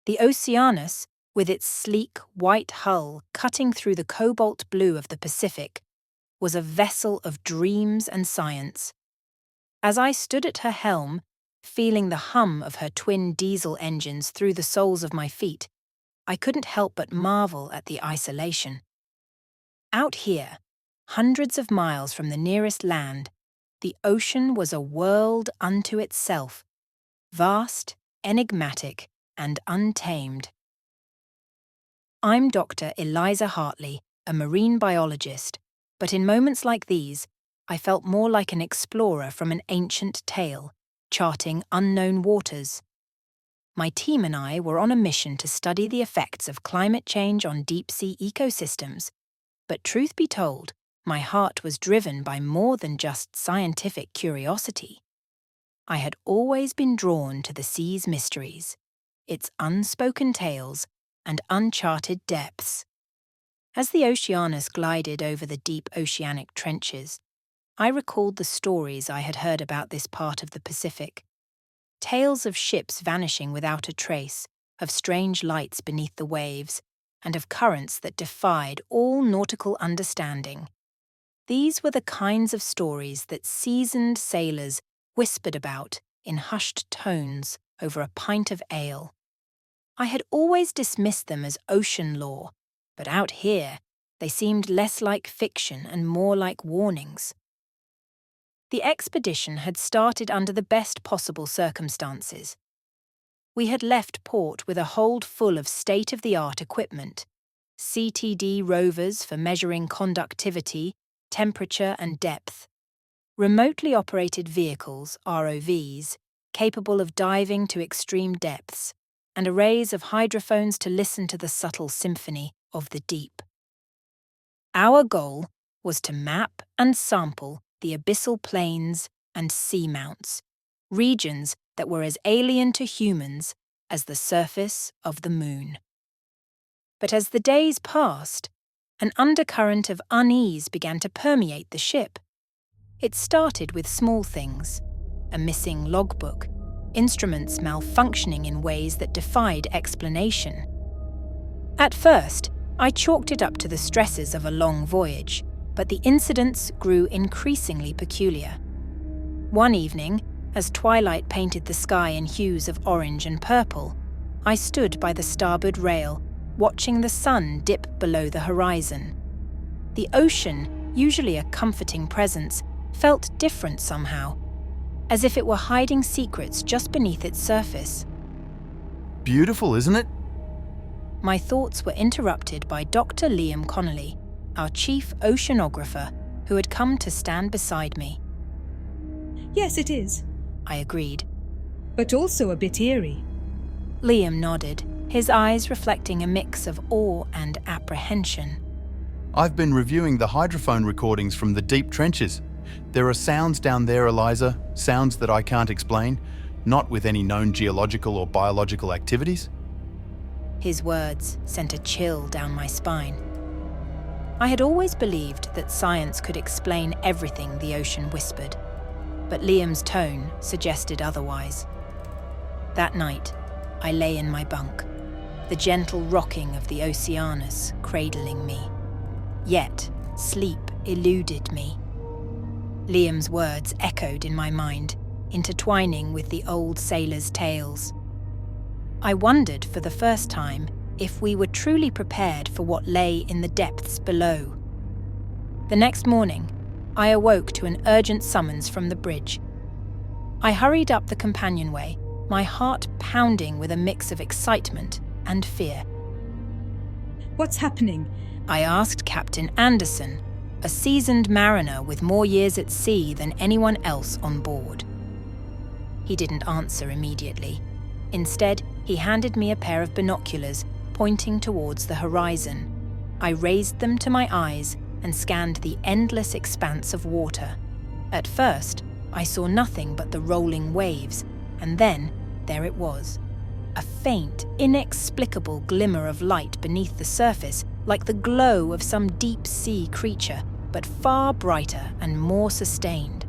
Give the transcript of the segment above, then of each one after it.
The Oceanus, with its sleek white hull cutting through the cobalt blue of the Pacific, was a vessel of dreams and science. As I stood at her helm, feeling the hum of her twin diesel engines through the soles of my feet, I couldn't help but marvel at the isolation. Out here, hundreds of miles from the nearest land, the ocean was a world unto itself, vast, enigmatic, and untamed. I'm Dr. Eliza Hartley, a marine biologist, but in moments like these, I felt more like an explorer from an ancient tale, charting unknown waters. My team and I were on a mission to study the effects of climate change on deep-sea ecosystems, but truth be told, my heart was driven by more than just scientific curiosity. I had always been drawn to the sea's mysteries, its unspoken tales and uncharted depths. As the Oceanus glided over the deep oceanic trenches, I recalled the stories I had heard about this part of the Pacific. Tales of ships vanishing without a trace, of strange lights beneath the waves, and of currents that defied all nautical understanding. These were the kinds of stories that seasoned sailors whispered about in hushed tones over a pint of ale. I had always dismissed them as ocean lore, but out here they seemed less like fiction and more like warnings. The expedition had started under the best possible circumstances. We had left port with a hold full of state-of-the-art equipment, CTD rovers for measuring conductivity, temperature and depth, remotely operated vehicles, ROVs, capable of diving to extreme depths, and arrays of hydrophones to listen to the subtle symphony of the deep. Our goal was to map and sample the abyssal plains and seamounts, regions that were as alien to humans as the surface of the moon. But as the days passed, an undercurrent of unease began to permeate the ship. It started with small things, a missing logbook, instruments malfunctioning in ways that defied explanation. At first, I chalked it up to the stresses of a long voyage, but the incidents grew increasingly peculiar. One evening, as twilight painted the sky in hues of orange and purple, I stood by the starboard rail, watching the sun dip below the horizon. The ocean, usually a comforting presence, felt different somehow, as if it were hiding secrets just beneath its surface. Beautiful, isn't it? My thoughts were interrupted by Dr. Liam Connolly, our chief oceanographer, who had come to stand beside me. Yes, it is, I agreed. but also a bit eerie. Liam nodded, his eyes reflecting a mix of awe and apprehension. I've been reviewing the hydrophone recordings from the deep trenches. There are sounds down there, Eliza, sounds that I can't explain, not with any known geological or biological activities. His words sent a chill down my spine. I had always believed that science could explain everything the ocean whispered, but Liam's tone suggested otherwise. That night, I lay in my bunk, the gentle rocking of the Oceanus cradling me. Yet, sleep eluded me. Liam's words echoed in my mind, intertwining with the old sailors' tales. I wondered for the first time if we were truly prepared for what lay in the depths below. The next morning, I awoke to an urgent summons from the bridge. I hurried up the companionway, my heart pounding with a mix of excitement and fear. What's happening? I asked Captain Anderson, a seasoned mariner with more years at sea than anyone else on board. He didn't answer immediately. Instead, he handed me a pair of binoculars, pointing towards the horizon. I raised them to my eyes and scanned the endless expanse of water. At first, I saw nothing but the rolling waves, and then there it was. A faint, inexplicable glimmer of light beneath the surface, like the glow of some deep-sea creature, but far brighter and more sustained.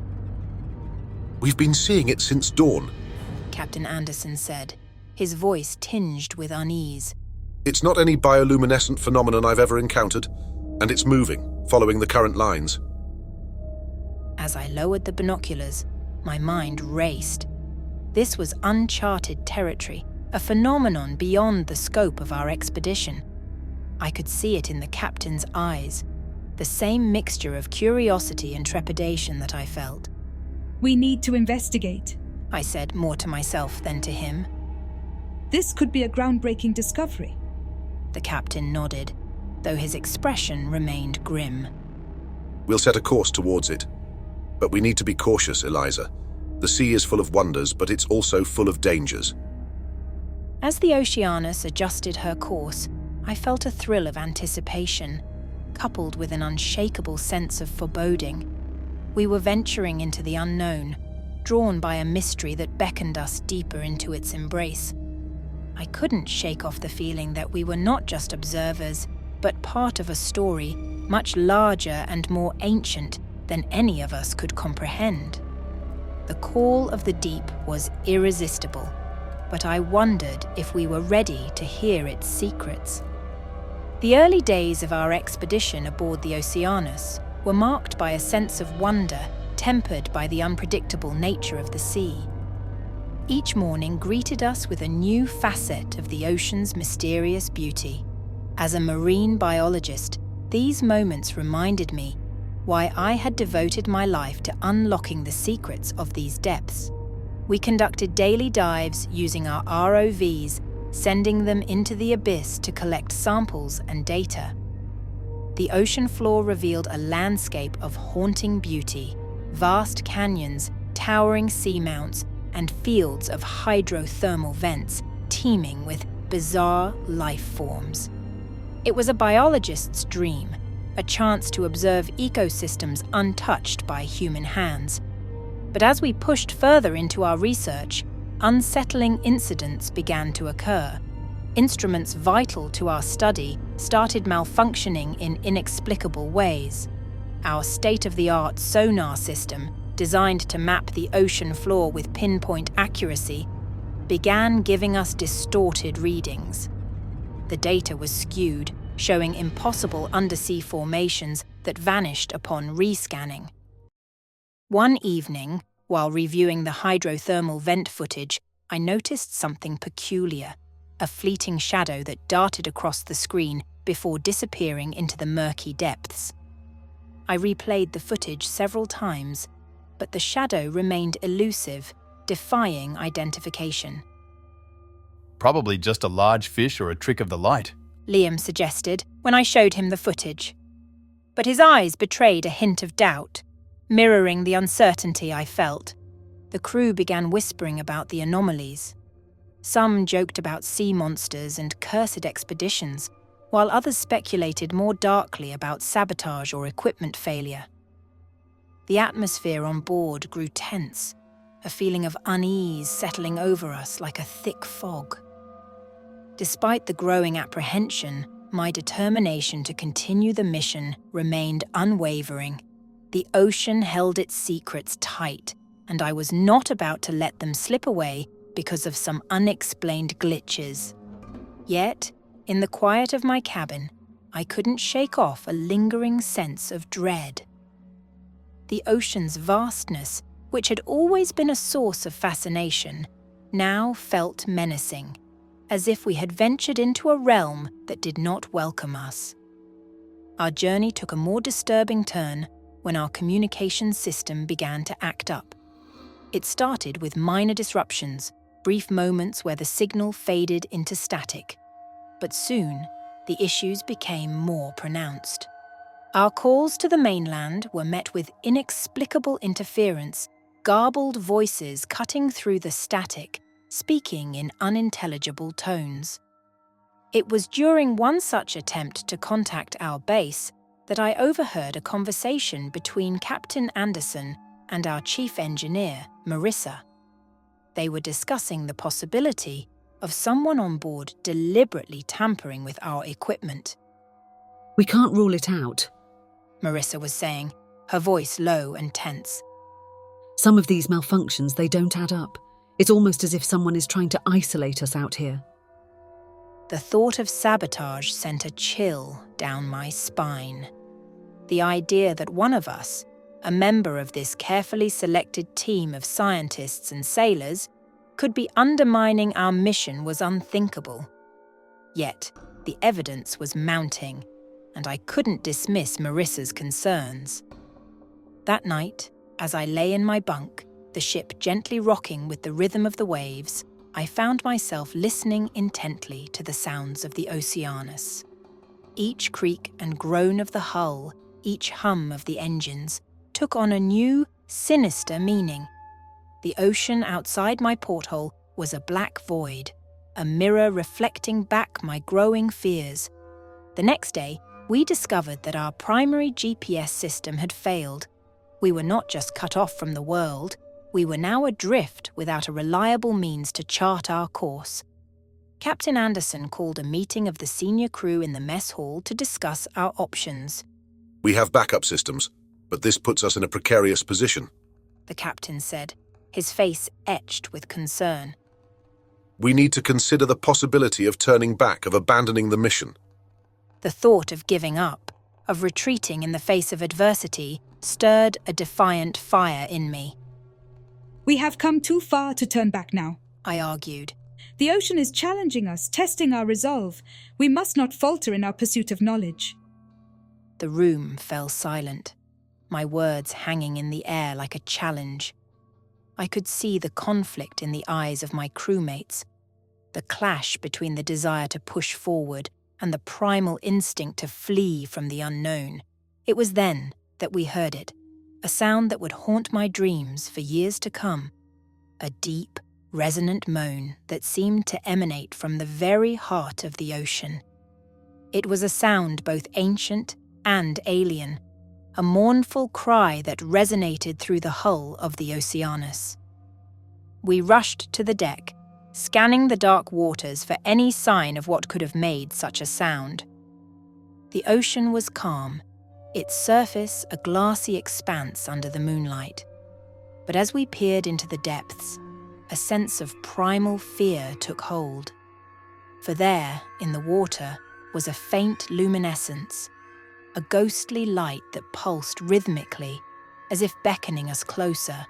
We've been seeing it since dawn. Captain Anderson said. his voice tinged with unease. It's not any bioluminescent phenomenon I've ever encountered, and it's moving, following the current lines. As I lowered the binoculars, my mind raced. This was uncharted territory, a phenomenon beyond the scope of our expedition. I could see it in the captain's eyes, the same mixture of curiosity and trepidation that I felt. We need to investigate. I said more to myself than to him. This could be a groundbreaking discovery. The captain nodded, though his expression remained grim. We'll set a course towards it. But we need to be cautious, Eliza. The sea is full of wonders, but it's also full of dangers. As the Oceanus adjusted her course, I felt a thrill of anticipation, coupled with an unshakable sense of foreboding. We were venturing into the unknown, drawn by a mystery that beckoned us deeper into its embrace. I couldn't shake off the feeling that we were not just observers, but part of a story much larger and more ancient than any of us could comprehend. The call of the deep was irresistible, but I wondered if we were ready to hear its secrets. The early days of our expedition aboard the Oceanus were marked by a sense of wonder tempered by the unpredictable nature of the sea. Each morning greeted us with a new facet of the ocean's mysterious beauty. As a marine biologist, these moments reminded me why I had devoted my life to unlocking the secrets of these depths. We conducted daily dives using our ROVs, sending them into the abyss to collect samples and data. The ocean floor revealed a landscape of haunting beauty, vast canyons, towering seamounts, and fields of hydrothermal vents teeming with bizarre life forms. It was a biologist's dream, a chance to observe ecosystems untouched by human hands. But as we pushed further into our research, unsettling incidents began to occur. Instruments vital to our study started malfunctioning in inexplicable ways. Our state-of-the-art sonar system, designed to map the ocean floor with pinpoint accuracy, began giving us distorted readings. The data was skewed, showing impossible undersea formations that vanished upon rescanning. One evening, while reviewing the hydrothermal vent footage, I noticed something peculiar, a fleeting shadow that darted across the screen before disappearing into the murky depths. I replayed the footage several times, but the shadow remained elusive, defying identification. Probably just a large fish or a trick of the light. Liam suggested when I showed him the footage. But his eyes betrayed a hint of doubt, mirroring the uncertainty I felt. The crew began whispering about the anomalies. Some joked about sea monsters and cursed expeditions, while others speculated more darkly about sabotage or equipment failure. The atmosphere on board grew tense, a feeling of unease settling over us like a thick fog. Despite the growing apprehension, my determination to continue the mission remained unwavering. The ocean held its secrets tight, and I was not about to let them slip away because of some unexplained glitches. Yet, in the quiet of my cabin, I couldn't shake off a lingering sense of dread. The ocean's vastness, which had always been a source of fascination, now felt menacing, as if we had ventured into a realm that did not welcome us. Our journey took a more disturbing turn when our communication system began to act up. It started with minor disruptions, brief moments where the signal faded into static. But soon, the issues became more pronounced. Our calls to the mainland were met with inexplicable interference, garbled voices cutting through the static, speaking in unintelligible tones. It was during one such attempt to contact our base that I overheard a conversation between Captain Anderson and our chief engineer, Marissa. They were discussing the possibility of someone on board deliberately tampering with our equipment. We can't rule it out. Marissa was saying, her voice low and tense. Some of these malfunctions, they don't add up. It's almost as if someone is trying to isolate us out here. The thought of sabotage sent a chill down my spine. The idea that one of us, a member of this carefully selected team of scientists and sailors, could be undermining our mission was unthinkable. Yet, the evidence was mounting, and I couldn't dismiss Marissa's concerns. That night, as I lay in my bunk, the ship gently rocking with the rhythm of the waves, I found myself listening intently to the sounds of the Oceanus. Each creak and groan of the hull, each hum of the engines, took on a new, sinister meaning. The ocean outside my porthole was a black void, a mirror reflecting back my growing fears. The next day, we discovered that our primary GPS system had failed. We were not just cut off from the world, we were now adrift without a reliable means to chart our course. Captain Anderson called a meeting of the senior crew in the mess hall to discuss our options. We have backup systems, but this puts us in a precarious position. The captain said, his face etched with concern. We need to consider the possibility of turning back, of abandoning the mission. The thought of giving up, of retreating in the face of adversity, stirred a defiant fire in me. We have come too far to turn back now, I argued. The ocean is challenging us, testing our resolve. We must not falter in our pursuit of knowledge. The room fell silent, my words hanging in the air like a challenge. I could see the conflict in the eyes of my crewmates, the clash between the desire to push forward and the primal instinct to flee from the unknown. It was then that we heard it, a sound that would haunt my dreams for years to come, a deep, resonant moan that seemed to emanate from the very heart of the ocean. It was a sound both ancient and alien, a mournful cry that resonated through the hull of the Oceanus. We rushed to the deck, scanning the dark waters for any sign of what could have made such a sound. The ocean was calm, its surface a glassy expanse under the moonlight. But as we peered into the depths, a sense of primal fear took hold. For there, in the water, was a faint luminescence, a ghostly light that pulsed rhythmically, as if beckoning us closer.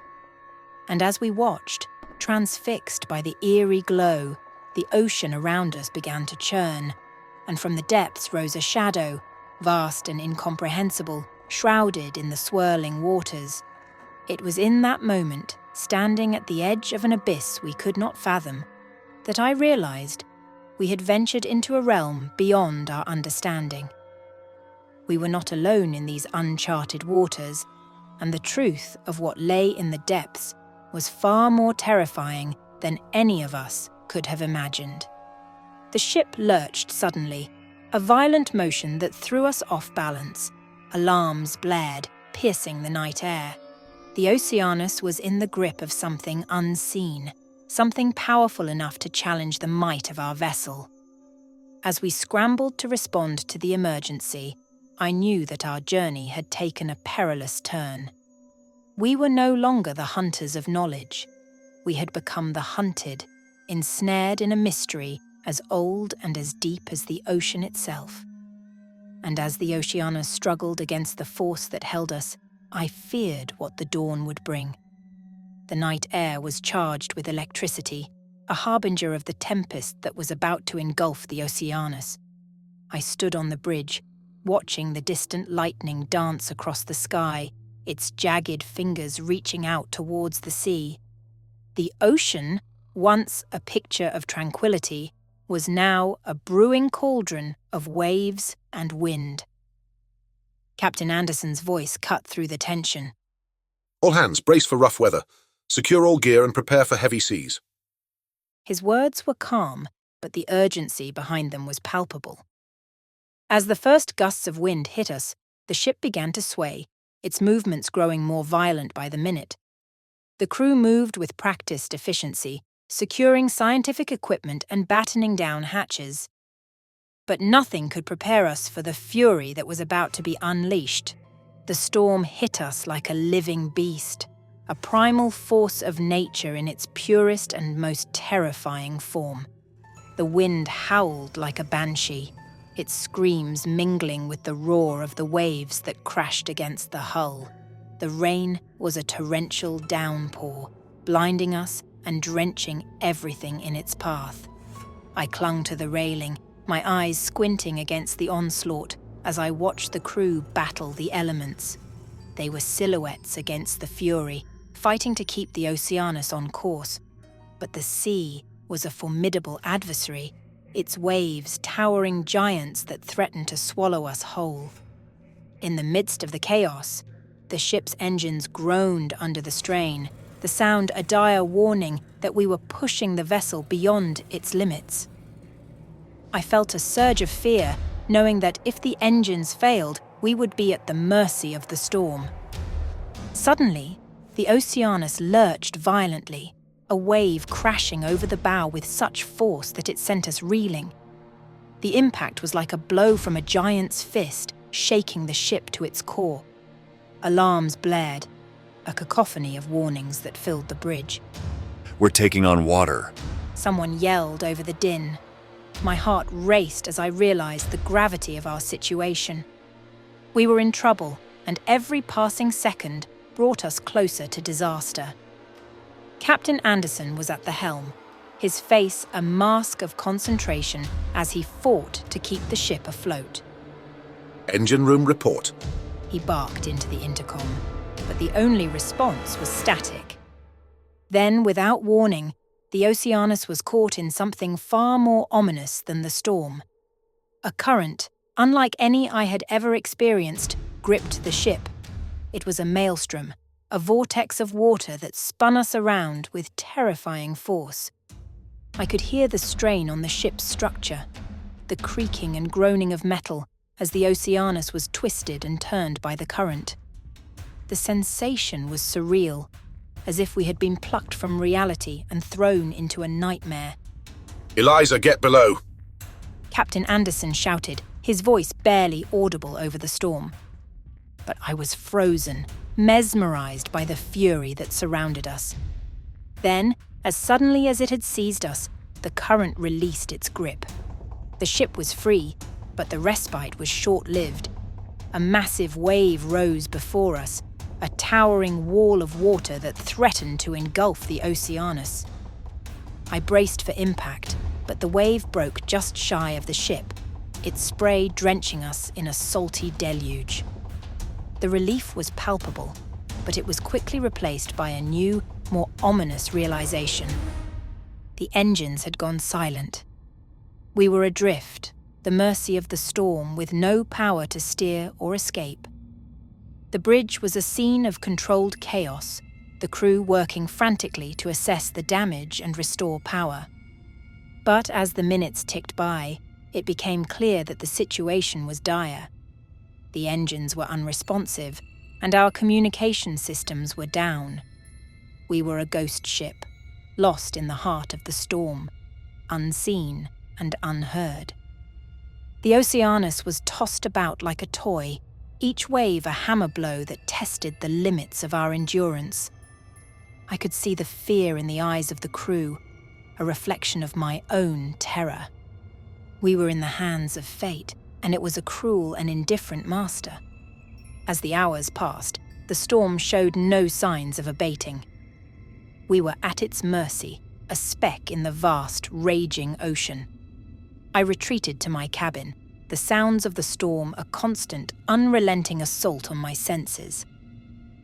And as we watched, transfixed by the eerie glow, the ocean around us began to churn, and from the depths rose a shadow, vast and incomprehensible, shrouded in the swirling waters. It was in that moment, standing at the edge of an abyss we could not fathom, that I realized we had ventured into a realm beyond our understanding. We were not alone in these uncharted waters, and the truth of what lay in the depths was far more terrifying than any of us could have imagined. The ship lurched suddenly, a violent motion that threw us off balance. Alarms blared, piercing the night air. The Oceanus was in the grip of something unseen, something powerful enough to challenge the might of our vessel. As we scrambled to respond to the emergency, I knew that our journey had taken a perilous turn. We were no longer the hunters of knowledge. We had become the hunted, ensnared in a mystery as old and as deep as the ocean itself. And as the Oceanus struggled against the force that held us, I feared what the dawn would bring. The night air was charged with electricity, a harbinger of the tempest that was about to engulf the Oceanus. I stood on the bridge, watching the distant lightning dance across the sky, its jagged fingers reaching out towards the sea. The ocean, once a picture of tranquility, was now a brewing cauldron of waves and wind. Captain Anderson's voice cut through the tension. All hands, brace for rough weather. Secure all gear and prepare for heavy seas. His words were calm, but the urgency behind them was palpable. As the first gusts of wind hit us, the ship began to sway, its movements growing more violent by the minute. The crew moved with practiced efficiency, securing scientific equipment and battening down hatches. But nothing could prepare us for the fury that was about to be unleashed. The storm hit us like a living beast. a primal force of nature in its purest and most terrifying form. The wind howled like a banshee, its screams mingling with the roar of the waves that crashed against the hull. The rain was a torrential downpour, blinding us and drenching everything in its path. I clung to the railing, my eyes squinting against the onslaught as I watched the crew battle the elements. They were silhouettes against the fury, fighting to keep the Oceanus on course. But the sea was a formidable adversary, its waves towering giants that threatened to swallow us whole. In the midst of the chaos, the ship's engines groaned under the strain, the sound a dire warning that we were pushing the vessel beyond its limits. I felt a surge of fear, knowing that if the engines failed, we would be at the mercy of the storm. Suddenly, the Oceanus lurched violently, a wave crashing over the bow with such force that it sent us reeling. The impact was like a blow from a giant's fist, shaking the ship to its core. Alarms blared, a cacophony of warnings that filled the bridge. "We're taking on water." Someone yelled over the din. My heart raced as I realized the gravity of our situation. We were in trouble, and every passing second brought us closer to disaster. Captain Anderson was at the helm, his face a mask of concentration as he fought to keep the ship afloat. Engine room report. He barked into the intercom, but the only response was static. Then, without warning, the Oceanus was caught in something far more ominous than the storm. A current, unlike any I had ever experienced, gripped the ship. It was a maelstrom, a vortex of water that spun us around with terrifying force. I could hear the strain on the ship's structure, the creaking and groaning of metal as the Oceanus was twisted and turned by the current. The sensation was surreal, as if we had been plucked from reality and thrown into a nightmare. Eliza, get below. Captain Anderson shouted, his voice barely audible over the storm. But I was frozen, mesmerized by the fury that surrounded us. Then, as suddenly as it had seized us, the current released its grip. The ship was free, but the respite was short-lived. A massive wave rose before us, a towering wall of water that threatened to engulf the Oceanus. I braced for impact, but the wave broke just shy of the ship, its spray drenching us in a salty deluge. The relief was palpable, but it was quickly replaced by a new, more ominous realization. The engines had gone silent. We were adrift, the mercy of the storm, with no power to steer or escape. The bridge was a scene of controlled chaos, the crew working frantically to assess the damage and restore power. But as the minutes ticked by, it became clear that the situation was dire. The engines were unresponsive, and our communication systems were down. We were a ghost ship, lost in the heart of the storm, unseen and unheard. The Oceanus was tossed about like a toy, each wave a hammer blow that tested the limits of our endurance. I could see the fear in the eyes of the crew, a reflection of my own terror. We were in the hands of fate, and it was a cruel and indifferent master. As the hours passed, the storm showed no signs of abating. We were at its mercy, a speck in the vast, raging ocean. I retreated to my cabin, the sounds of the storm a constant, unrelenting assault on my senses.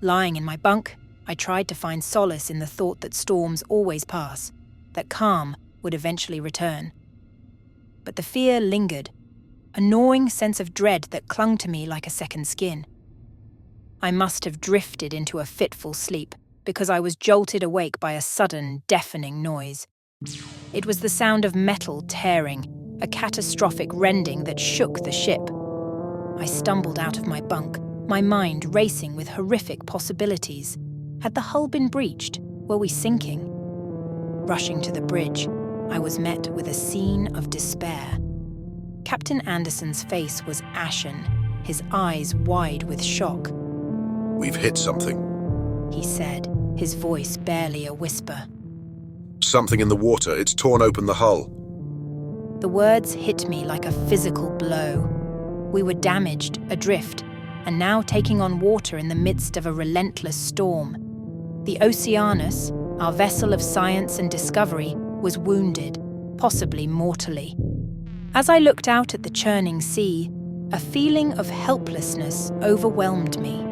Lying in my bunk, I tried to find solace in the thought that storms always pass, that calm would eventually return. But the fear lingered, a gnawing sense of dread that clung to me like a second skin. I must have drifted into a fitful sleep because I was jolted awake by a sudden, deafening noise. It was the sound of metal tearing, a catastrophic rending that shook the ship. I stumbled out of my bunk, my mind racing with horrific possibilities. Had the hull been breached? Were we sinking? Rushing to the bridge, I was met with a scene of despair. Captain Anderson's face was ashen, his eyes wide with shock. We've hit something. He said, his voice barely a whisper. Something in the water. It's torn open the hull. The words hit me like a physical blow. We were damaged, adrift, and now taking on water in the midst of a relentless storm. The Oceanus, our vessel of science and discovery, was wounded, possibly mortally. As I looked out at the churning sea, a feeling of helplessness overwhelmed me.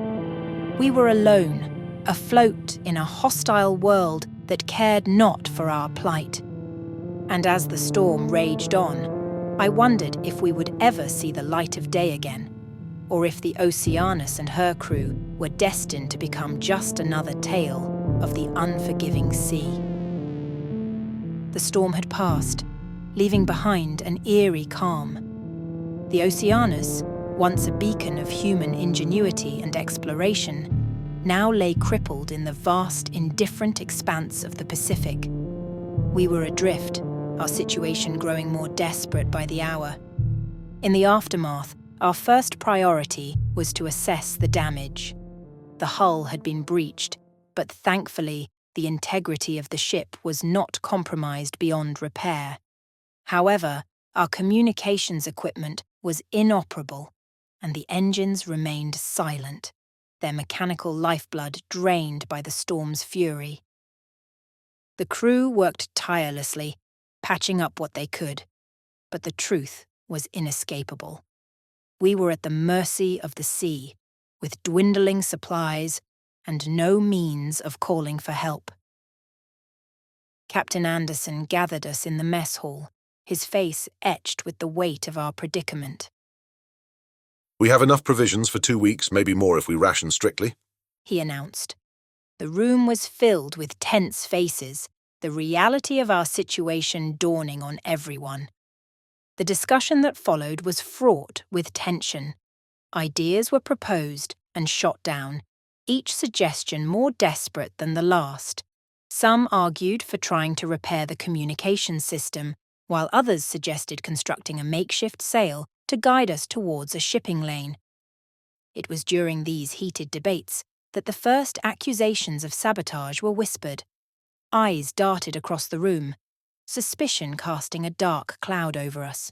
We were alone, afloat in a hostile world that cared not for our plight. And as the storm raged on, I wondered if we would ever see the light of day again, or if the Oceanus and her crew were destined to become just another tale of the unforgiving sea. The storm had passed, leaving behind an eerie calm. The Oceanus, once a beacon of human ingenuity and exploration, now lay crippled in the vast, indifferent expanse of the Pacific. We were adrift, our situation growing more desperate by the hour. In the aftermath, our first priority was to assess the damage. The hull had been breached, but thankfully, the integrity of the ship was not compromised beyond repair. However, our communications equipment was inoperable, and the engines remained silent, their mechanical lifeblood drained by the storm's fury. The crew worked tirelessly, patching up what they could, but the truth was inescapable. We were at the mercy of the sea, with dwindling supplies and no means of calling for help. Captain Anderson gathered us in the mess hall, his face etched with the weight of our predicament. We have enough provisions for 2 weeks, maybe more if we ration strictly, he announced. The room was filled with tense faces, the reality of our situation dawning on everyone. The discussion that followed was fraught with tension. Ideas were proposed and shot down, each suggestion more desperate than the last. Some argued for trying to repair the communication system, while others suggested constructing a makeshift sail to guide us towards a shipping lane. It was during these heated debates that the first accusations of sabotage were whispered. Eyes darted across the room, suspicion casting a dark cloud over us.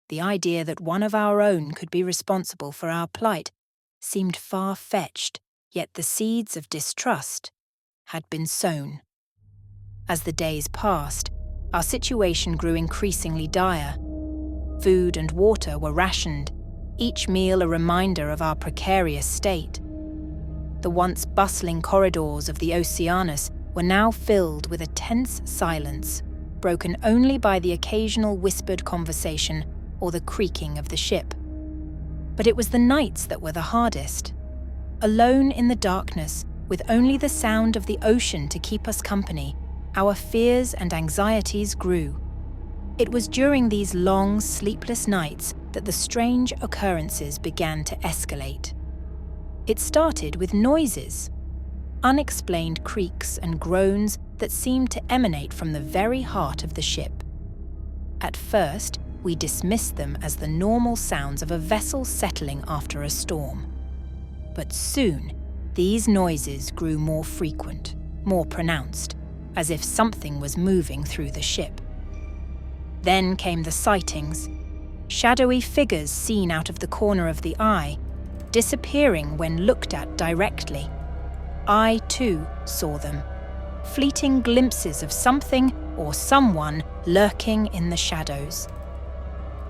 The idea that one of our own could be responsible for our plight seemed far-fetched, yet the seeds of distrust had been sown. As the days passed, our situation grew increasingly dire. Food and water were rationed, each meal a reminder of our precarious state. The once bustling corridors of the Oceanus were now filled with a tense silence, broken only by the occasional whispered conversation or the creaking of the ship. But it was the nights that were the hardest. Alone in the darkness, with only the sound of the ocean to keep us company, our fears and anxieties grew. It was during these long, sleepless nights that the strange occurrences began to escalate. It started with noises, unexplained creaks and groans that seemed to emanate from the very heart of the ship. At first, we dismissed them as the normal sounds of a vessel settling after a storm. But soon, these noises grew more frequent, more pronounced, as if something was moving through the ship. Then came the sightings, shadowy figures seen out of the corner of the eye, disappearing when looked at directly. I, too, saw them, fleeting glimpses of something or someone lurking in the shadows.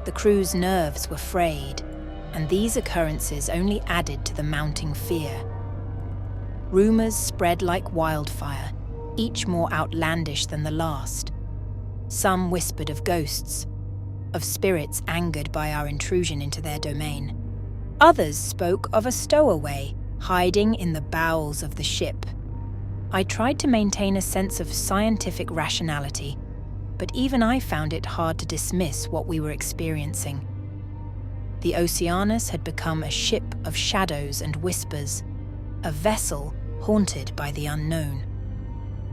The crew's nerves were frayed, and these occurrences only added to the mounting fear. Rumors spread like wildfire, each more outlandish than the last. Some whispered of ghosts, of spirits angered by our intrusion into their domain. Others spoke of a stowaway hiding in the bowels of the ship. I tried to maintain a sense of scientific rationality, but even I found it hard to dismiss what we were experiencing. The Oceanus had become a ship of shadows and whispers, a vessel haunted by the unknown.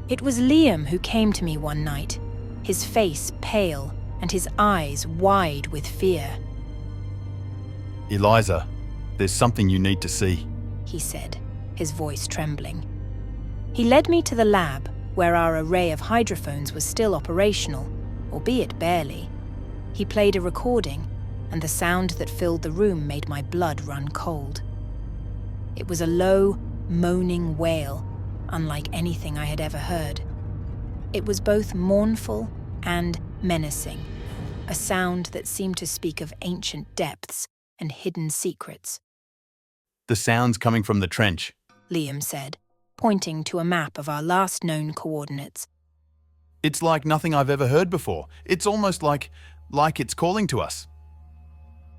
It was Liam who came to me one night, his face pale and his eyes wide with fear. Eliza, there's something you need to see. He said, his voice trembling. He led me to the lab, where our array of hydrophones was still operational, albeit barely. He played a recording, and the sound that filled the room made my blood run cold. It was a low, moaning wail, unlike anything I had ever heard. It was both mournful and menacing, a sound that seemed to speak of ancient depths and hidden secrets. The sounds coming from the trench. Liam said, pointing to a map of our last known coordinates. It's like nothing I've ever heard before. It's almost like it's calling to us.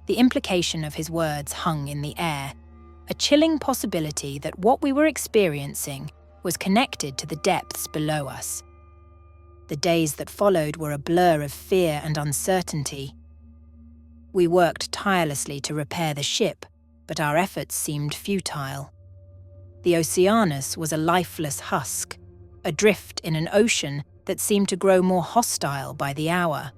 The implication of his words hung in the air, a chilling possibility that what we were experiencing was connected to the depths below us. The days that followed were a blur of fear and uncertainty. We worked tirelessly to repair the ship, but our efforts seemed futile. The Oceanus was a lifeless husk, adrift in an ocean that seemed to grow more hostile by the hour.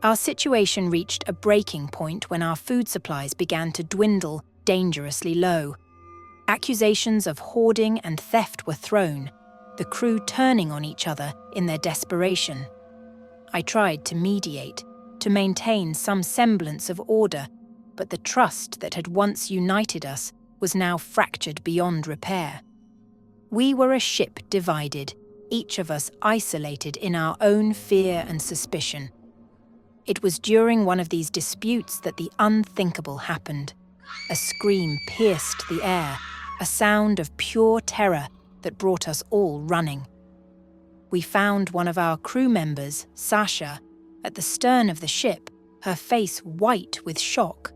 Our situation reached a breaking point when our food supplies began to dwindle dangerously low. Accusations of hoarding and theft were thrown, the crew turning on each other in their desperation. I tried to mediate, to maintain some semblance of order, but the trust that had once united us was now fractured beyond repair. We were a ship divided, each of us isolated in our own fear and suspicion. It was during one of these disputes that the unthinkable happened. A scream pierced the air, a sound of pure terror that brought us all running. We found one of our crew members, Sasha, at the stern of the ship, her face white with shock.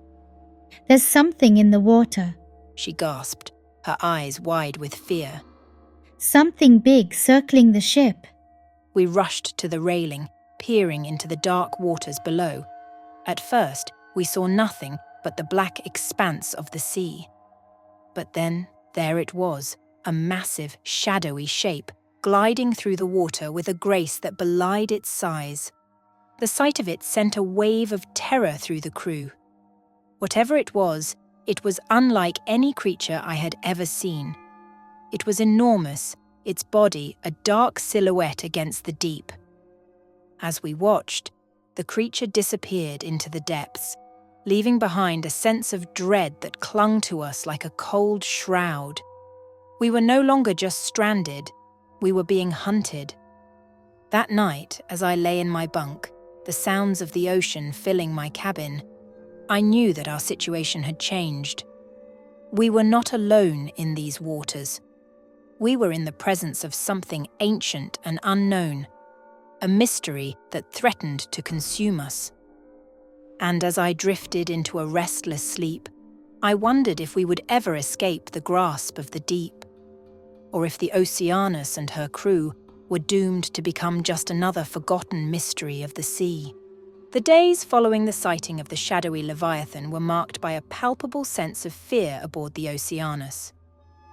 "There's something in the water," she gasped, her eyes wide with fear. "Something big circling the ship." We rushed to the railing, peering into the dark waters below. At first, we saw nothing but the black expanse of the sea. But then, there it was, a massive, shadowy shape, gliding through the water with a grace that belied its size. The sight of it sent a wave of terror through the crew. Whatever it was unlike any creature I had ever seen. It was enormous, its body a dark silhouette against the deep. As we watched, the creature disappeared into the depths, leaving behind a sense of dread that clung to us like a cold shroud. We were no longer just stranded, we were being hunted. That night, as I lay in my bunk, the sounds of the ocean filling my cabin, I knew that our situation had changed. We were not alone in these waters. We were in the presence of something ancient and unknown, a mystery that threatened to consume us. And as I drifted into a restless sleep, I wondered if we would ever escape the grasp of the deep, or if the Oceanus and her crew were doomed to become just another forgotten mystery of the sea. The days following the sighting of the shadowy Leviathan were marked by a palpable sense of fear aboard the Oceanus.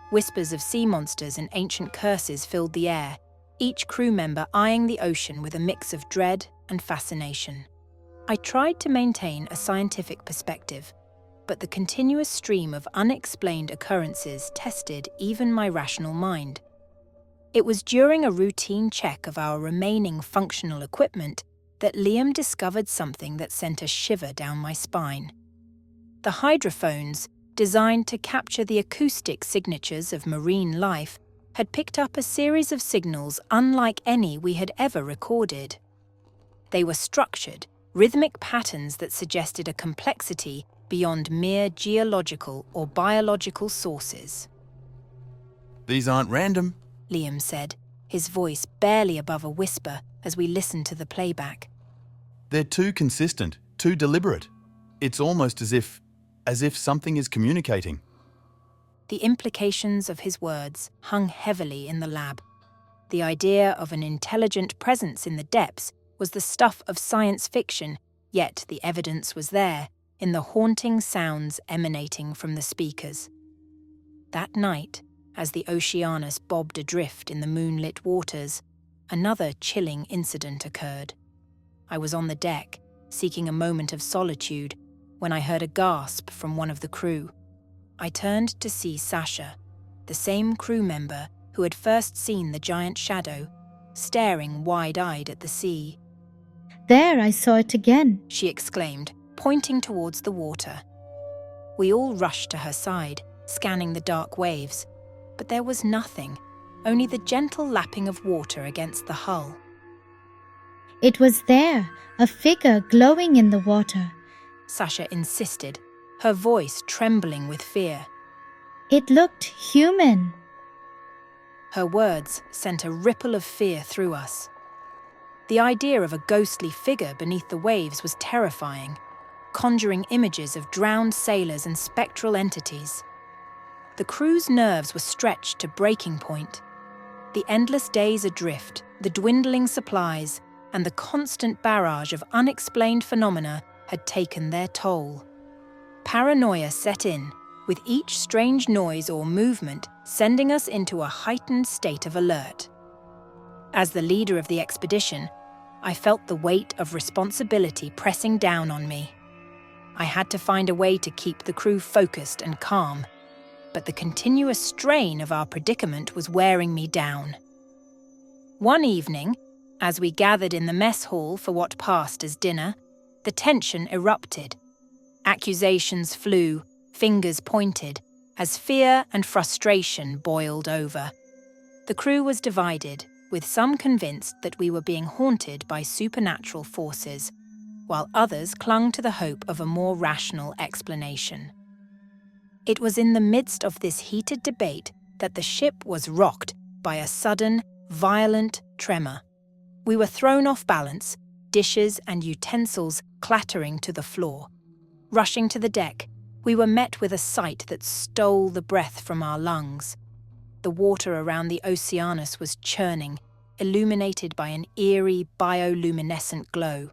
Whispers of sea monsters and ancient curses filled the air, each crew member eyeing the ocean with a mix of dread and fascination. I tried to maintain a scientific perspective, but the continuous stream of unexplained occurrences tested even my rational mind. It was during a routine check of our remaining functional equipment that Liam discovered something that sent a shiver down my spine. The hydrophones, designed to capture the acoustic signatures of marine life, had picked up a series of signals unlike any we had ever recorded. They were structured, rhythmic patterns that suggested a complexity beyond mere geological or biological sources. These aren't random, Liam said, his voice barely above a whisper as we listened to the playback. They're too consistent, too deliberate. It's almost as if something is communicating. The implications of his words hung heavily in the lab. The idea of an intelligent presence in the depths was the stuff of science fiction, yet the evidence was there, in the haunting sounds emanating from the speakers. That night, as the Oceanus bobbed adrift in the moonlit waters, another chilling incident occurred. I was on the deck, seeking a moment of solitude, when I heard a gasp from one of the crew. I turned to see Sasha, the same crew member who had first seen the giant shadow, staring wide-eyed at the sea. There, I saw it again. She exclaimed, pointing towards the water. We all rushed to her side, scanning the dark waves, but there was nothing, only the gentle lapping of water against the hull. It was there, a figure glowing in the water. Sasha insisted, her voice trembling with fear. It looked human. Her words sent a ripple of fear through us. The idea of a ghostly figure beneath the waves was terrifying, conjuring images of drowned sailors and spectral entities. The crew's nerves were stretched to breaking point. The endless days adrift, the dwindling supplies, and the constant barrage of unexplained phenomena had taken their toll. Paranoia set in, with each strange noise or movement sending us into a heightened state of alert. As the leader of the expedition, I felt the weight of responsibility pressing down on me. I had to find a way to keep the crew focused and calm, but the continuous strain of our predicament was wearing me down. One evening, as we gathered in the mess hall for what passed as dinner, the tension erupted. Accusations flew, fingers pointed, as fear and frustration boiled over. The crew was divided, with some convinced that we were being haunted by supernatural forces, while others clung to the hope of a more rational explanation. It was in the midst of this heated debate that the ship was rocked by a sudden, violent tremor. We were thrown off balance, dishes and utensils clattering to the floor. Rushing to the deck, we were met with a sight that stole the breath from our lungs. The water around the Oceanus was churning, illuminated by an eerie bioluminescent glow.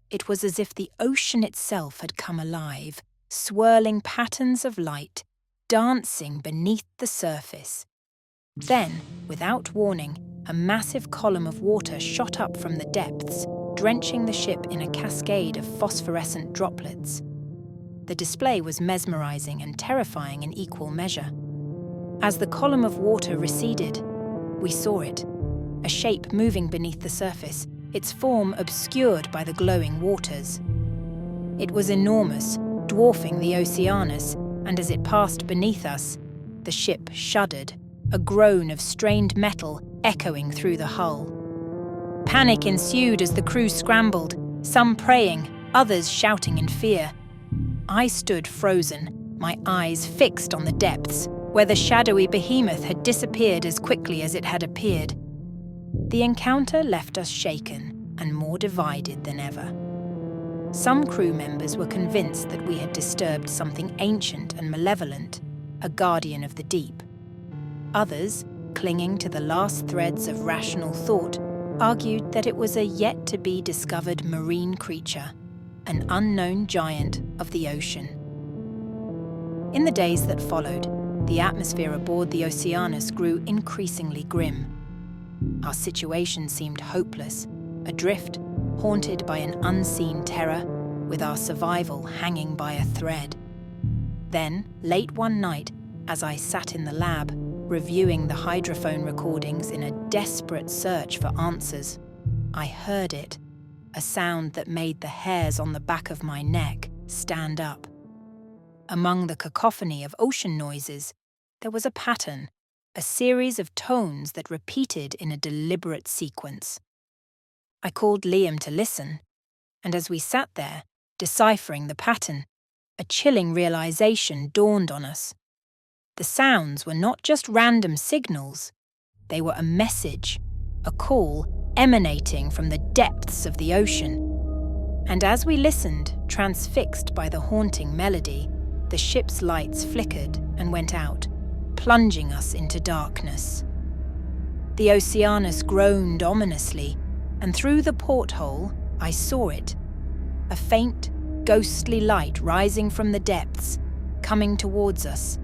It was as if the ocean itself had come alive, swirling patterns of light, dancing beneath the surface. Then, without warning, a massive column of water shot up from the depths, drenching the ship in a cascade of phosphorescent droplets. The display was mesmerizing and terrifying in equal measure. As the column of water receded, we saw it, a shape moving beneath the surface, its form obscured by the glowing waters. It was enormous, dwarfing the Oceanus, and as it passed beneath us, the ship shuddered, a groan of strained metal echoing through the hull. Panic ensued as the crew scrambled, some praying, others shouting in fear. I stood frozen, my eyes fixed on the depths, where the shadowy behemoth had disappeared as quickly as it had appeared. The encounter left us shaken and more divided than ever. Some crew members were convinced that we had disturbed something ancient and malevolent, a guardian of the deep. Others, clinging to the last threads of rational thought, argued that it was a yet-to-be-discovered marine creature, an unknown giant of the ocean. In the days that followed, the atmosphere aboard the Oceanus grew increasingly grim. Our situation seemed hopeless, adrift, haunted by an unseen terror, with our survival hanging by a thread. Then, late one night, as I sat in the lab, reviewing the hydrophone recordings in a desperate search for answers, I heard it, a sound that made the hairs on the back of my neck stand up. Among the cacophony of ocean noises, there was a pattern, a series of tones that repeated in a deliberate sequence. I called Liam to listen, and as we sat there, deciphering the pattern, a chilling realization dawned on us. The sounds were not just random signals, they were a message, a call emanating from the depths of the ocean. And as we listened, transfixed by the haunting melody, the ship's lights flickered and went out, plunging us into darkness. The Oceanus groaned ominously, and through the porthole, I saw it, a faint, ghostly light rising from the depths, coming towards us.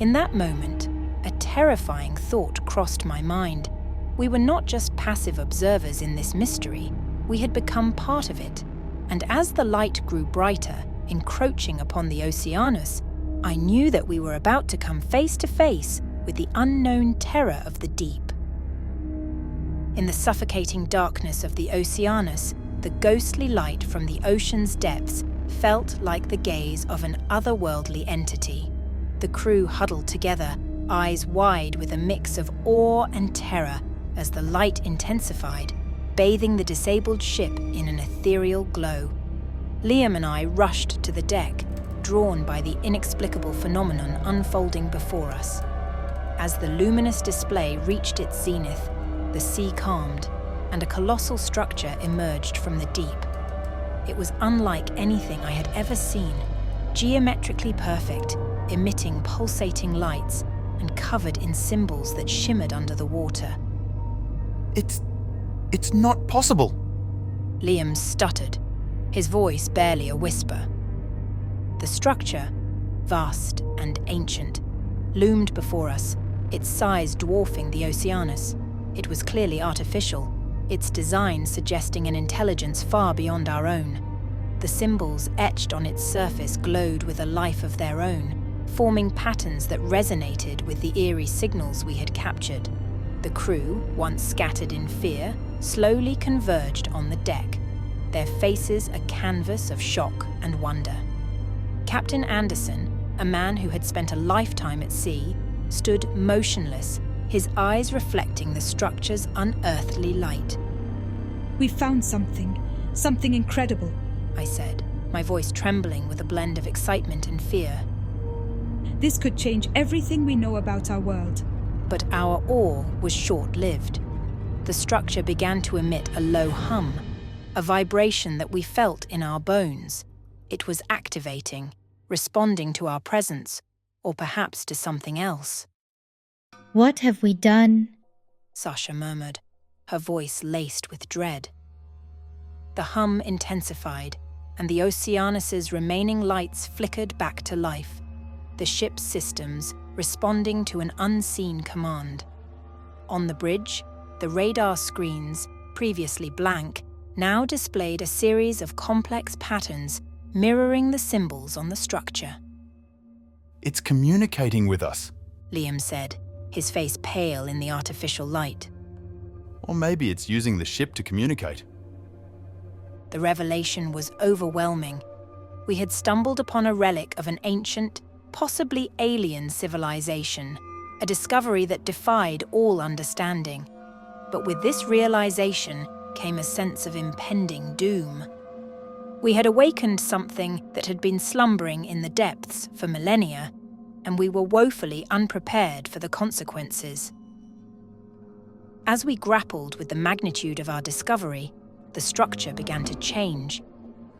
In that moment, a terrifying thought crossed my mind. We were not just passive observers in this mystery, we had become part of it. And as the light grew brighter, encroaching upon the Oceanus, I knew that we were about to come face to face with with the unknown terror of the deep. In the suffocating darkness of the Oceanus, the ghostly light from the ocean's depths felt like the gaze of an otherworldly entity. The crew huddled together, eyes wide with a mix of awe and terror as the light intensified, bathing the disabled ship in an ethereal glow. Liam and I rushed to the deck, drawn by the inexplicable phenomenon unfolding before us. As the luminous display reached its zenith, the sea calmed, and a colossal structure emerged from the deep. It was unlike anything I had ever seen, geometrically perfect, emitting pulsating lights and covered in symbols that shimmered under the water. It's not possible. Liam stuttered, his voice barely a whisper. The structure, vast and ancient, loomed before us, its size dwarfing the Oceanus. It was clearly artificial, its design suggesting an intelligence far beyond our own. The symbols etched on its surface glowed with a life of their own, forming patterns that resonated with the eerie signals we had captured. The crew, once scattered in fear, slowly converged on the deck, their faces a canvas of shock and wonder. Captain Anderson, a man who had spent a lifetime at sea, stood motionless, his eyes reflecting the structure's unearthly light. "We found something incredible," I said, my voice trembling with a blend of excitement and fear. "This could change everything we know about our world." But our awe was short-lived. The structure began to emit a low hum, a vibration that we felt in our bones. It was activating, responding to our presence, or perhaps to something else. What have we done? Sasha murmured, her voice laced with dread. The hum intensified, and the Oceanus's remaining lights flickered back to life, the ship's systems responding to an unseen command. On the bridge, the radar screens, previously blank, now displayed a series of complex patterns mirroring the symbols on the structure. It's communicating with us. Liam said, his face pale in the artificial light. Or maybe it's using the ship to communicate. The revelation was overwhelming. We had stumbled upon a relic of an ancient, possibly alien civilization, a discovery that defied all understanding. But with this realization came a sense of impending doom. We had awakened something that had been slumbering in the depths for millennia, and we were woefully unprepared for the consequences. As we grappled with the magnitude of our discovery, the structure began to change.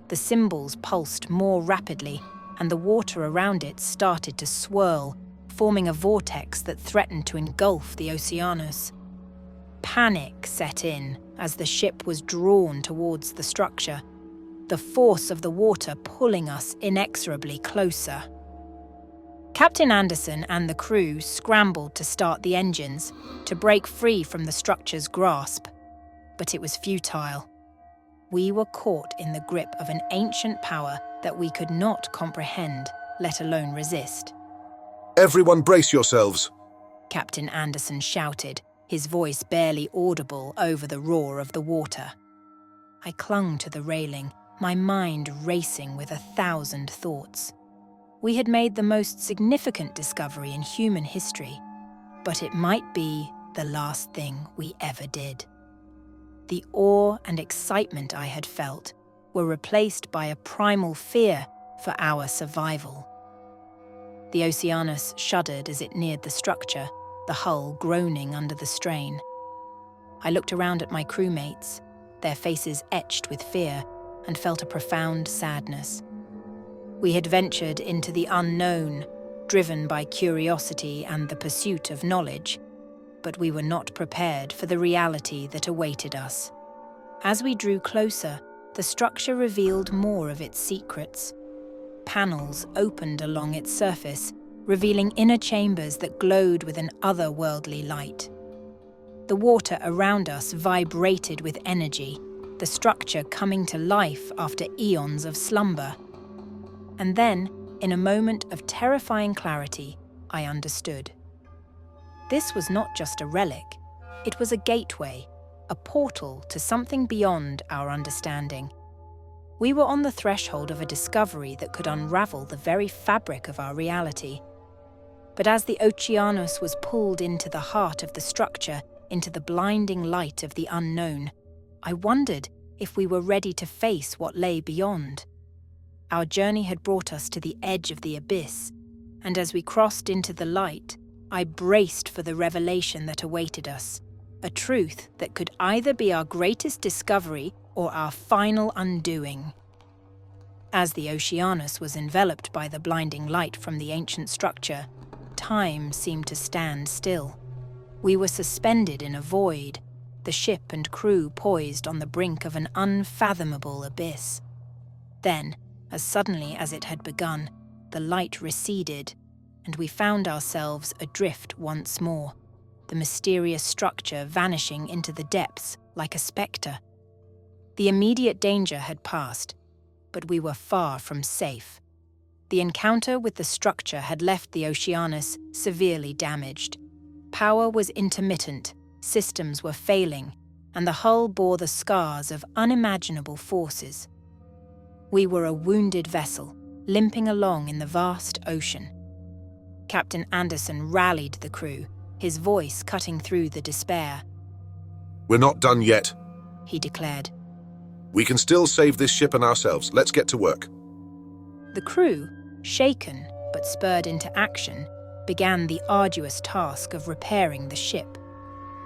The symbols pulsed more rapidly, and the water around it started to swirl, forming a vortex that threatened to engulf the Oceanus. Panic set in as the ship was drawn towards the structure, the force of the water pulling us inexorably closer. Captain Anderson and the crew scrambled to start the engines, to break free from the structure's grasp. But it was futile. We were caught in the grip of an ancient power that we could not comprehend, let alone resist. Everyone brace yourselves. Captain Anderson shouted, his voice barely audible over the roar of the water. I clung to the railing, my mind racing with 1,000 thoughts. We had made the most significant discovery in human history, but it might be the last thing we ever did. The awe and excitement I had felt were replaced by a primal fear for our survival. The Oceanus shuddered as it neared the structure, the hull groaning under the strain. I looked around at my crewmates, their faces etched with fear, and felt a profound sadness. We had ventured into the unknown, driven by curiosity and the pursuit of knowledge, but we were not prepared for the reality that awaited us. As we drew closer, the structure revealed more of its secrets. Panels opened along its surface, revealing inner chambers that glowed with an otherworldly light. The water around us vibrated with energy, the structure coming to life after eons of slumber. And then, in a moment of terrifying clarity, I understood. This was not just a relic. It was a gateway, a portal to something beyond our understanding. We were on the threshold of a discovery that could unravel the very fabric of our reality. But as the Oceanus was pulled into the heart of the structure, into the blinding light of the unknown, I wondered if we were ready to face what lay beyond. Our journey had brought us to the edge of the abyss, and as we crossed into the light, I braced for the revelation that awaited us, a truth that could either be our greatest discovery or our final undoing. As the Oceanus was enveloped by the blinding light from the ancient structure, time seemed to stand still. We were suspended in a void, the ship and crew poised on the brink of an unfathomable abyss. Then, as suddenly as it had begun, the light receded, and we found ourselves adrift once more, the mysterious structure vanishing into the depths like a spectre. The immediate danger had passed, but we were far from safe. The encounter with the structure had left the Oceanus severely damaged. Power was intermittent, systems were failing, and the hull bore the scars of unimaginable forces. We were a wounded vessel, limping along in the vast ocean. Captain Anderson rallied the crew, his voice cutting through the despair. "We're not done yet," he declared. "We can still save this ship and ourselves. Let's get to work." The crew, shaken but spurred into action, began the arduous task of repairing the ship.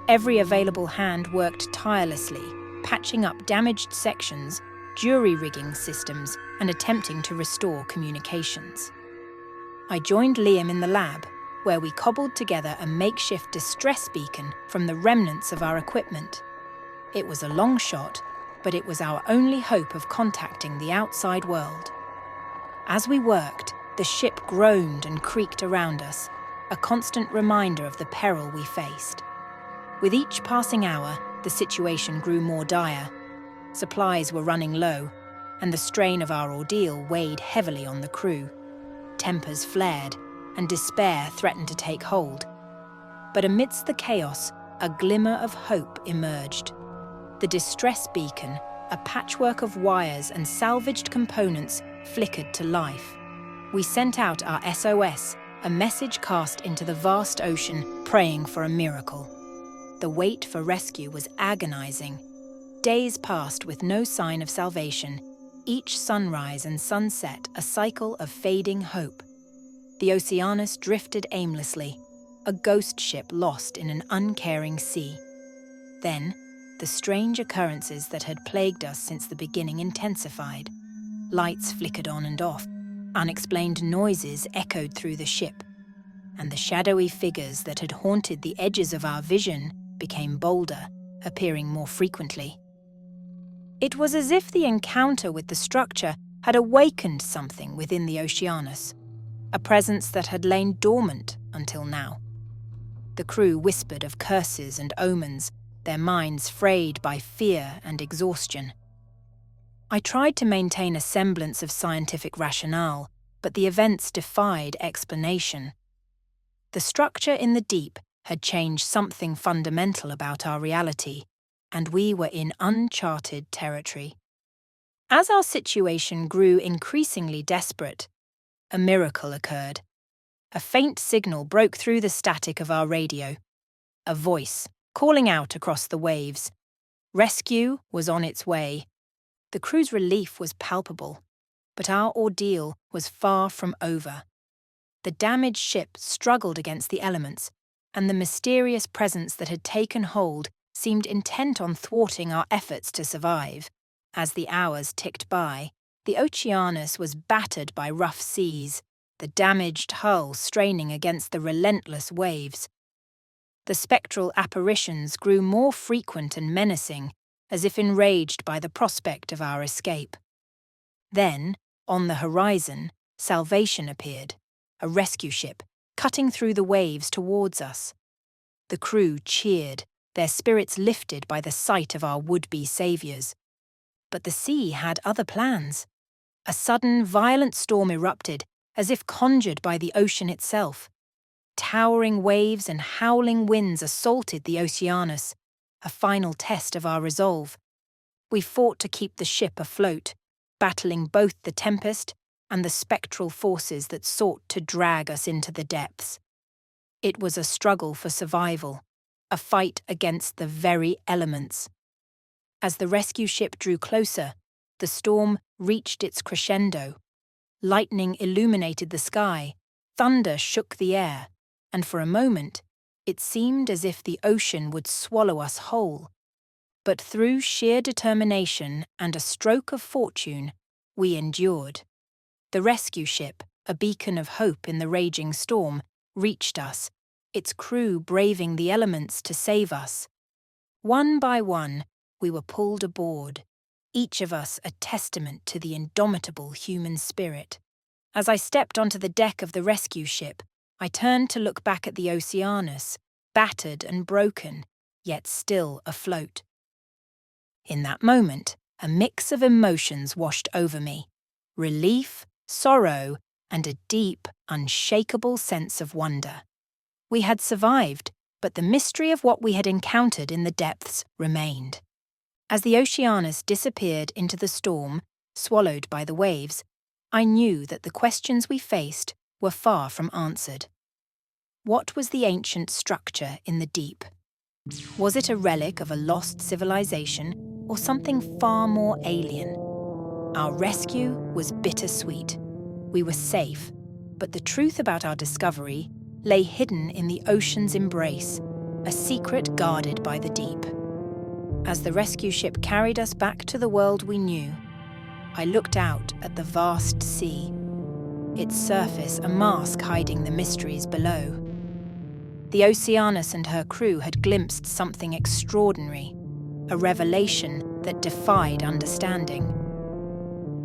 Every available hand worked tirelessly, patching up damaged sections, jury-rigging systems, and attempting to restore communications. I joined Liam in the lab, where we cobbled together a makeshift distress beacon from the remnants of our equipment. It was a long shot, but it was our only hope of contacting the outside world. As we worked, the ship groaned and creaked around us, a constant reminder of the peril we faced. With each passing hour, the situation grew more dire. Supplies were running low, and the strain of our ordeal weighed heavily on the crew. Tempers flared, and despair threatened to take hold. But amidst the chaos, a glimmer of hope emerged. The distress beacon, a patchwork of wires and salvaged components, flickered to life. We sent out our SOS, a message cast into the vast ocean, praying for a miracle. The wait for rescue was agonizing. Days passed with no sign of salvation, each sunrise and sunset a cycle of fading hope. The Oceanus drifted aimlessly, a ghost ship lost in an uncaring sea. Then, the strange occurrences that had plagued us since the beginning intensified. Lights flickered on and off, unexplained noises echoed through the ship, and the shadowy figures that had haunted the edges of our vision became bolder, appearing more frequently. It was as if the encounter with the structure had awakened something within the Oceanus, a presence that had lain dormant until now. The crew whispered of curses and omens, their minds frayed by fear and exhaustion. I tried to maintain a semblance of scientific rationale, but the events defied explanation. The structure in the deep had changed something fundamental about our reality, and we were in uncharted territory. As our situation grew increasingly desperate, a miracle occurred. A faint signal broke through the static of our radio. A voice, calling out across the waves. Rescue was on its way. The crew's relief was palpable, but our ordeal was far from over. The damaged ship struggled against the elements, and the mysterious presence that had taken hold seemed intent on thwarting our efforts to survive. As the hours ticked by, the Oceanus was battered by rough seas, the damaged hull straining against the relentless waves. The spectral apparitions grew more frequent and menacing, as if enraged by the prospect of our escape. Then, on the horizon, salvation appeared, a rescue ship, cutting through the waves towards us. The crew cheered, their spirits lifted by the sight of our would-be saviours. But the sea had other plans. A sudden, violent storm erupted, as if conjured by the ocean itself. Towering waves and howling winds assaulted the Oceanus, a final test of our resolve. We fought to keep the ship afloat, battling both the tempest and the spectral forces that sought to drag us into the depths. It was a struggle for survival, a fight against the very elements. As the rescue ship drew closer, the storm reached its crescendo. Lightning illuminated the sky, thunder shook the air, and for a moment, it seemed as if the ocean would swallow us whole. But through sheer determination and a stroke of fortune, we endured. The rescue ship, a beacon of hope in the raging storm, reached us, its crew braving the elements to save us. One by one, we were pulled aboard, each of us a testament to the indomitable human spirit. As I stepped onto the deck of the rescue ship, I turned to look back at the Oceanus, battered and broken, yet still afloat. In that moment, a mix of emotions washed over me: relief, sorrow, and a deep, unshakable sense of wonder. We had survived, but the mystery of what we had encountered in the depths remained. As the Oceanus disappeared into the storm, swallowed by the waves, I knew that the questions we faced were far from answered. What was the ancient structure in the deep? Was it a relic of a lost civilization or something far more alien? Our rescue was bittersweet. We were safe, but the truth about our discovery lay hidden in the ocean's embrace, a secret guarded by the deep. As the rescue ship carried us back to the world we knew, I looked out at the vast sea, its surface a mask hiding the mysteries below. The Oceanus and her crew had glimpsed something extraordinary, a revelation that defied understanding.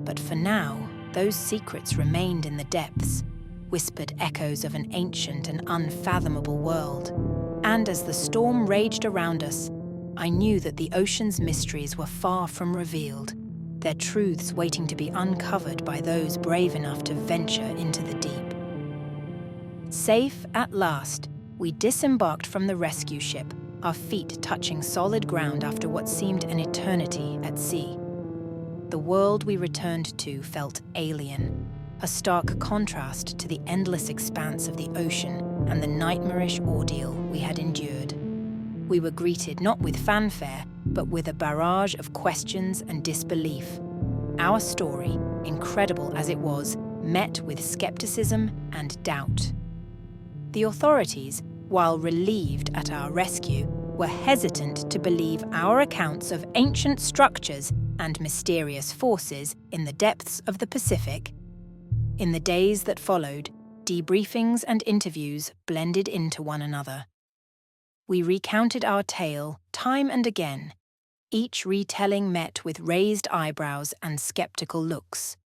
But for now, those secrets remained in the depths, whispered echoes of an ancient and unfathomable world. And as the storm raged around us, I knew that the ocean's mysteries were far from revealed, their truths waiting to be uncovered by those brave enough to venture into the deep. Safe at last, we disembarked from the rescue ship, our feet touching solid ground after what seemed an eternity at sea. The world we returned to felt alien, a stark contrast to the endless expanse of the ocean and the nightmarish ordeal we had endured. We were greeted not with fanfare, but with a barrage of questions and disbelief. Our story, incredible as it was, met with skepticism and doubt. The authorities, while relieved at our rescue, were hesitant to believe our accounts of ancient structures and mysterious forces in the depths of the Pacific. In the days that followed, debriefings and interviews blended into one another. We recounted our tale time and again, each retelling met with raised eyebrows and skeptical looks.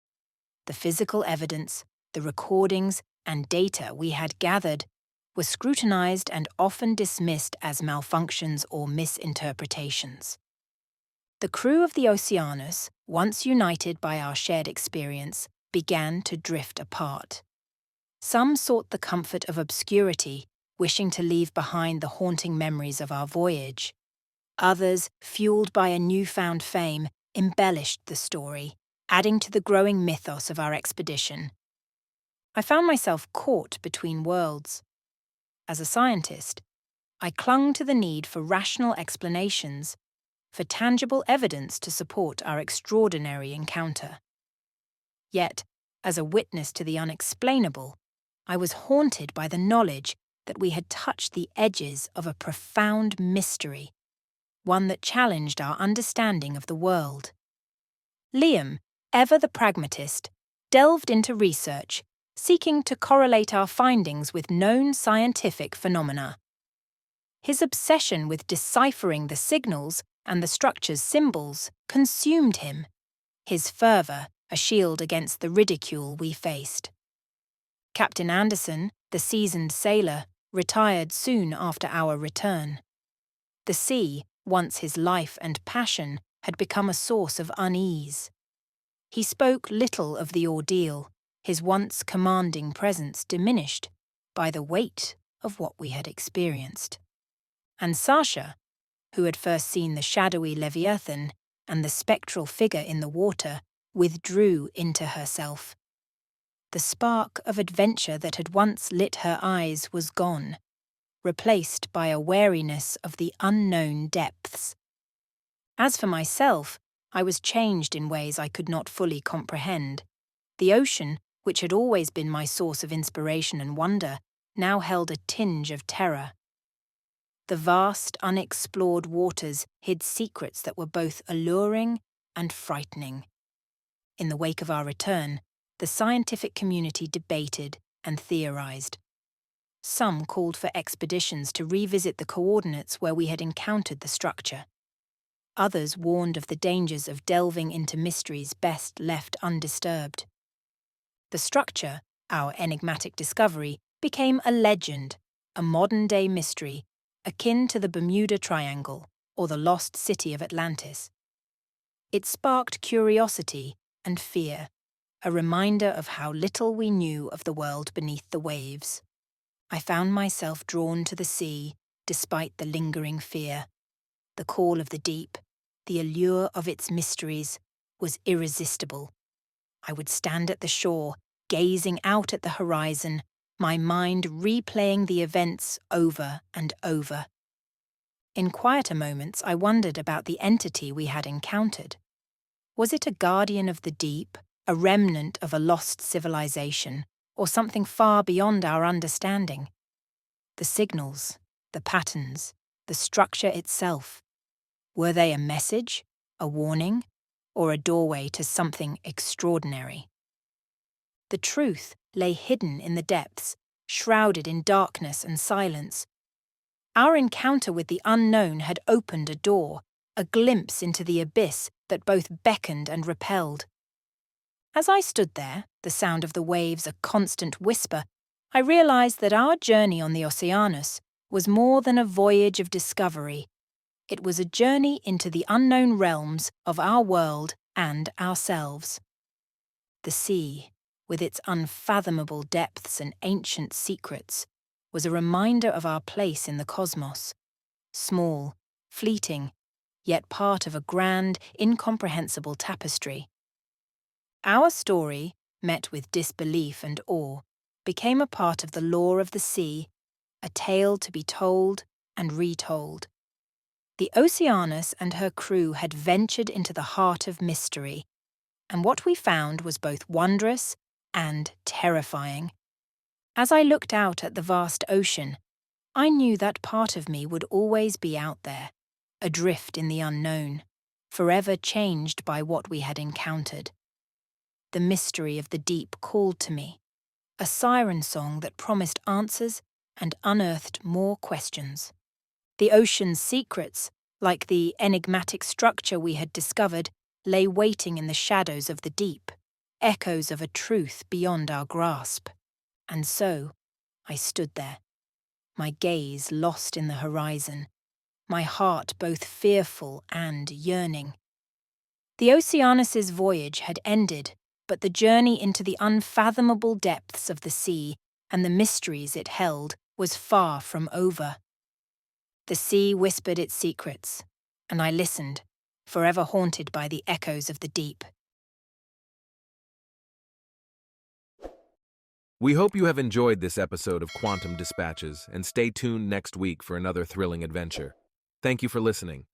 The physical evidence, the recordings, and data we had gathered were scrutinized and often dismissed as malfunctions or misinterpretations. The crew of the Oceanus, once united by our shared experience, began to drift apart. Some sought the comfort of obscurity, wishing to leave behind the haunting memories of our voyage. Others, fueled by a newfound fame, embellished the story, adding to the growing mythos of our expedition. I found myself caught between worlds. As a scientist, I clung to the need for rational explanations, for tangible evidence to support our extraordinary encounter. Yet, as a witness to the unexplainable, I was haunted by the knowledge that we had touched the edges of a profound mystery, one that challenged our understanding of the world. Liam, ever the pragmatist, delved into research, seeking to correlate our findings with known scientific phenomena. His obsession with deciphering the signals and the structure's symbols consumed him, his fervour a shield against the ridicule we faced. Captain Anderson, the seasoned sailor, retired soon after our return. The sea, once his life and passion, had become a source of unease. He spoke little of the ordeal, his once commanding presence diminished by the weight of what we had experienced. And Sasha, who had first seen the shadowy Leviathan and the spectral figure in the water, withdrew into herself. The spark of adventure that had once lit her eyes was gone, replaced by a wariness of the unknown depths. As for myself, I was changed in ways I could not fully comprehend. The ocean, which had always been my source of inspiration and wonder, now held a tinge of terror. The vast, unexplored waters hid secrets that were both alluring and frightening. In the wake of our return, the scientific community debated and theorized. Some called for expeditions to revisit the coordinates where we had encountered the structure. Others warned of the dangers of delving into mysteries best left undisturbed. The structure, our enigmatic discovery, became a legend, a modern-day mystery, akin to the Bermuda Triangle or the lost city of Atlantis. It sparked curiosity and fear, a reminder of how little we knew of the world beneath the waves. I found myself drawn to the sea, despite the lingering fear. The call of the deep, the allure of its mysteries, was irresistible. I would stand at the shore, gazing out at the horizon, my mind replaying the events over and over. In quieter moments, I wondered about the entity we had encountered. Was it a guardian of the deep, a remnant of a lost civilization, or something far beyond our understanding? The signals, the patterns, the structure itself. Were they a message, a warning, or a doorway to something extraordinary? The truth lay hidden in the depths, shrouded in darkness and silence. Our encounter with the unknown had opened a door, a glimpse into the abyss that both beckoned and repelled. As I stood there, the sound of the waves a constant whisper, I realized that our journey on the Oceanus was more than a voyage of discovery. It was a journey into the unknown realms of our world and ourselves. The sea, with its unfathomable depths and ancient secrets, was a reminder of our place in the cosmos. Small, fleeting, yet part of a grand, incomprehensible tapestry. Our story, met with disbelief and awe, became a part of the lore of the sea, a tale to be told and retold. The Oceanus and her crew had ventured into the heart of mystery, and what we found was both wondrous and terrifying. As I looked out at the vast ocean, I knew that part of me would always be out there, adrift in the unknown, forever changed by what we had encountered. The mystery of the deep called to me, a siren song that promised answers and unearthed more questions. The ocean's secrets, like the enigmatic structure we had discovered, lay waiting in the shadows of the deep, echoes of a truth beyond our grasp. And so, I stood there, my gaze lost in the horizon, my heart both fearful and yearning. The Oceanus's voyage had ended, but the journey into the unfathomable depths of the sea and the mysteries it held was far from over. The sea whispered its secrets, and I listened, forever haunted by the echoes of the deep. We hope you have enjoyed this episode of Quantum Dispatches and stay tuned next week for another thrilling adventure. Thank you for listening.